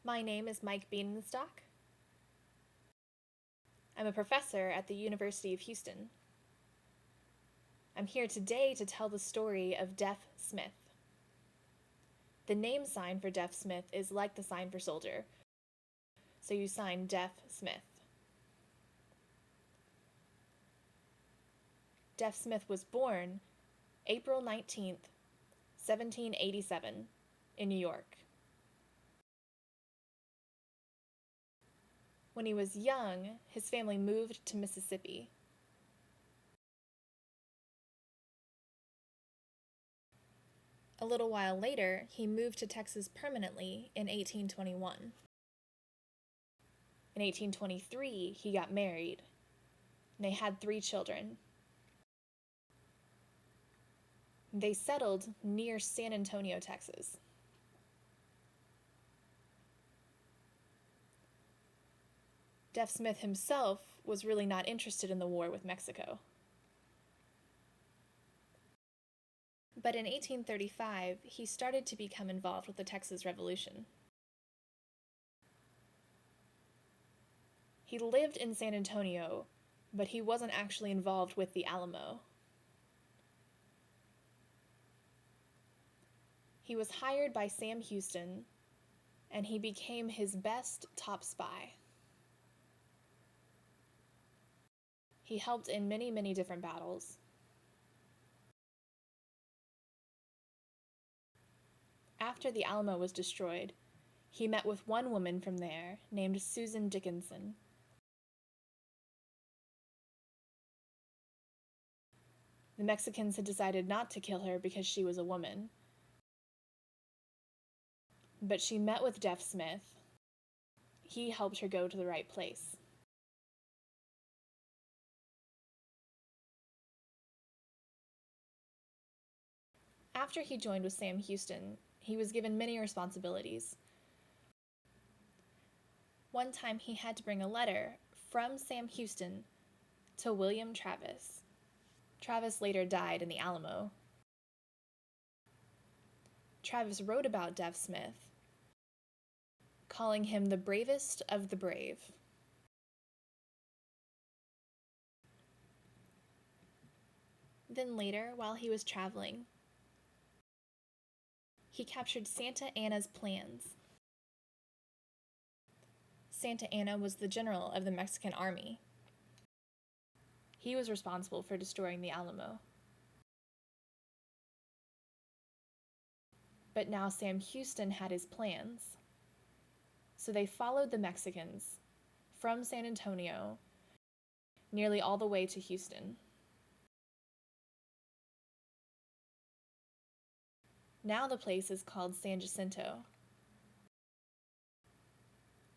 My name is Mike Bienenstock. I'm a professor at the University of Houston. I'm here today to tell the story of Deaf Smith. The name sign for Deaf Smith is like the sign for soldier, so you sign Deaf Smith. Deaf Smith was born April 19th, 1787, in New York. When he was young, his family moved to Mississippi. A little while later, he moved to Texas permanently in 1821. In 1823, he got married, and they had 3 children. They settled near San Antonio, Texas. Deaf Smith himself was really not interested in the war with Mexico. But in 1835, he started to become involved with the Texas Revolution. He lived in San Antonio, but he wasn't actually involved with the Alamo. He was hired by Sam Houston, and he became his best top spy. He helped in many, many different battles. After the Alamo was destroyed, he met with one woman from there named Susan Dickinson. The Mexicans had decided not to kill her because she was a woman. But she met with Deaf Smith. He helped her go to the right place. After he joined with Sam Houston, he was given many responsibilities. One time he had to bring a letter from Sam Houston to William Travis. Travis later died in the Alamo. Travis wrote about Deaf Smith, calling him the bravest of the brave. Then later, while he was traveling, he captured Santa Anna's plans. Santa Anna was the general of the Mexican army. He was responsible for destroying the Alamo. But now Sam Houston had his plans. So they followed the Mexicans from San Antonio nearly all the way to Houston. Now the place is called San Jacinto.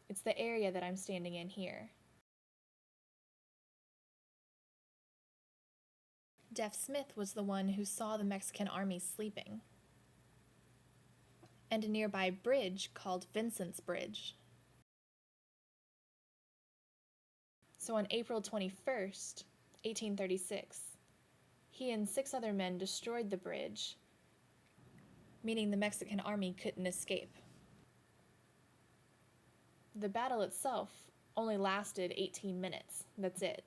It's the area that I'm standing in here. Deaf Smith was the one who saw the Mexican army sleeping, and a nearby bridge called Vincent's Bridge. So on April 21st, 1836, he and 6 other men destroyed the bridge, meaning the Mexican army couldn't escape. The battle itself only lasted 18 minutes, that's it.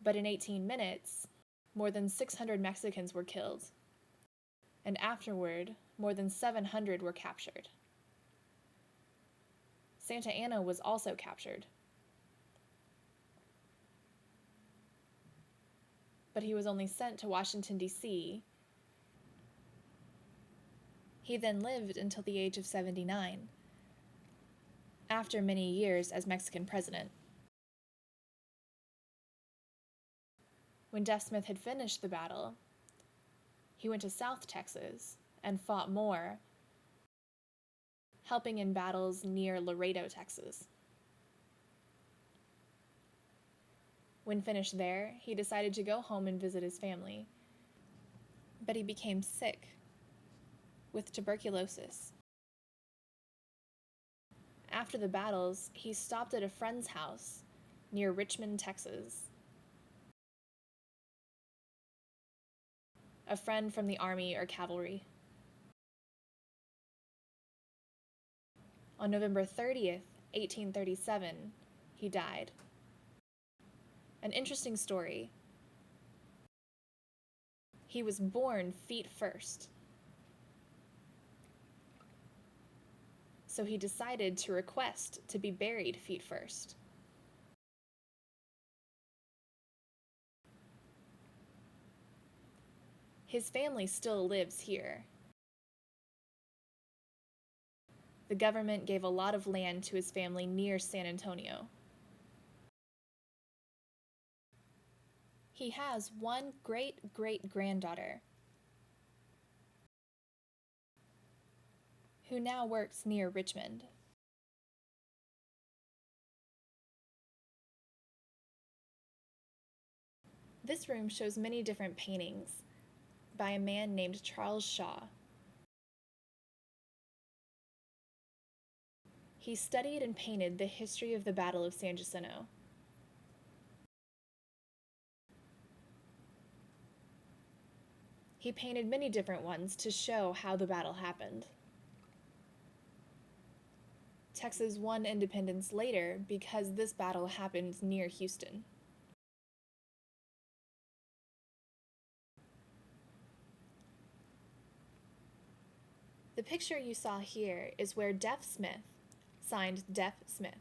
But in 18 minutes, more than 600 Mexicans were killed, and afterward, more than 700 were captured. Santa Anna was also captured. But he was only sent to Washington, D.C. He then lived until the age of 79, after many years as Mexican president. When Deaf Smith had finished the battle, he went to South Texas and fought more, helping in battles near Laredo, Texas. When finished there, he decided to go home and visit his family, but he became sick with tuberculosis. After the battles, he stopped at a friend's house near Richmond, Texas. A friend from the army or cavalry. On November 30th, 1837, he died. An interesting story. He was born feet first. So he decided to request to be buried feet first. His family still lives here. The government gave a lot of land to his family near San Antonio. He has one great-great-granddaughter who now works near Richmond. This room shows many different paintings by a man named Charles Shaw. He studied and painted the history of the Battle of San Jacinto. He painted many different ones to show how the battle happened. Texas won independence later because this battle happened near Houston. The picture you saw here is where Deaf Smith signed Deaf Smith.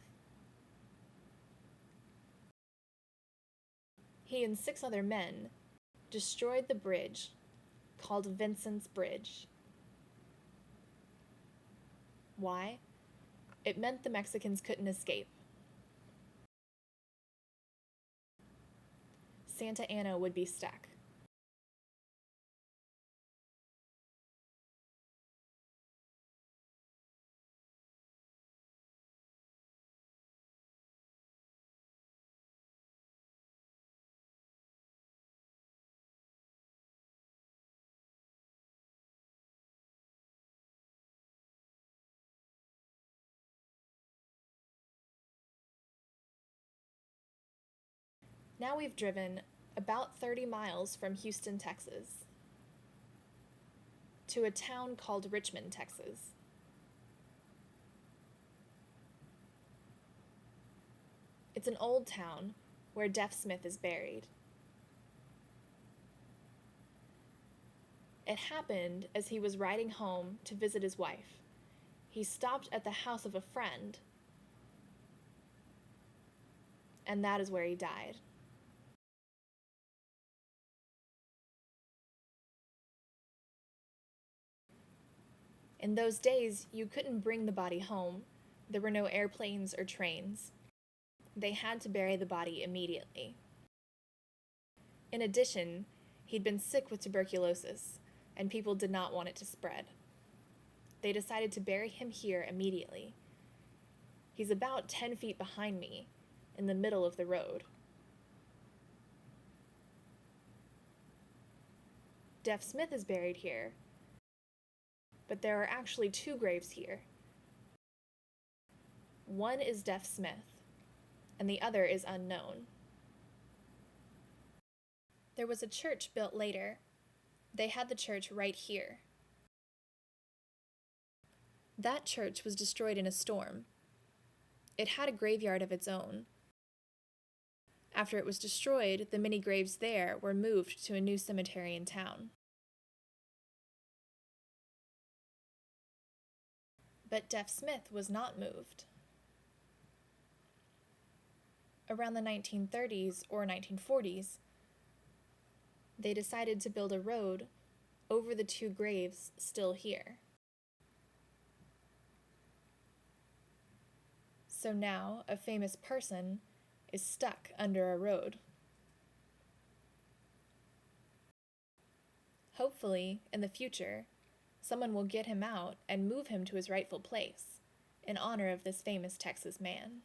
He and 6 other men destroyed the bridge called Vincent's Bridge. Why? It meant the Mexicans couldn't escape. Santa Anna would be stuck. Now we've driven about 30 miles from Houston, Texas, to a town called Richmond, Texas. It's an old town where Deaf Smith is buried. It happened as he was riding home to visit his wife. He stopped at the house of a friend, and that is where he died. In those days, you couldn't bring the body home. There were no airplanes or trains. They had to bury the body immediately. In addition, he'd been sick with tuberculosis, and people did not want it to spread. They decided to bury him here immediately. He's about 10 feet behind me, in the middle of the road. Deaf Smith is buried here, but there are actually 2 graves here. One is Deaf Smith, and the other is unknown. There was a church built later. They had the church right here. That church was destroyed in a storm. It had a graveyard of its own. After it was destroyed, the many graves there were moved to a new cemetery in town. But Deaf Smith was not moved. Around the 1930s or 1940s, they decided to build a road over the 2 graves still here. So now a famous person is stuck under a road. Hopefully, in the future, someone will get him out and move him to his rightful place in honor of this famous Texas man.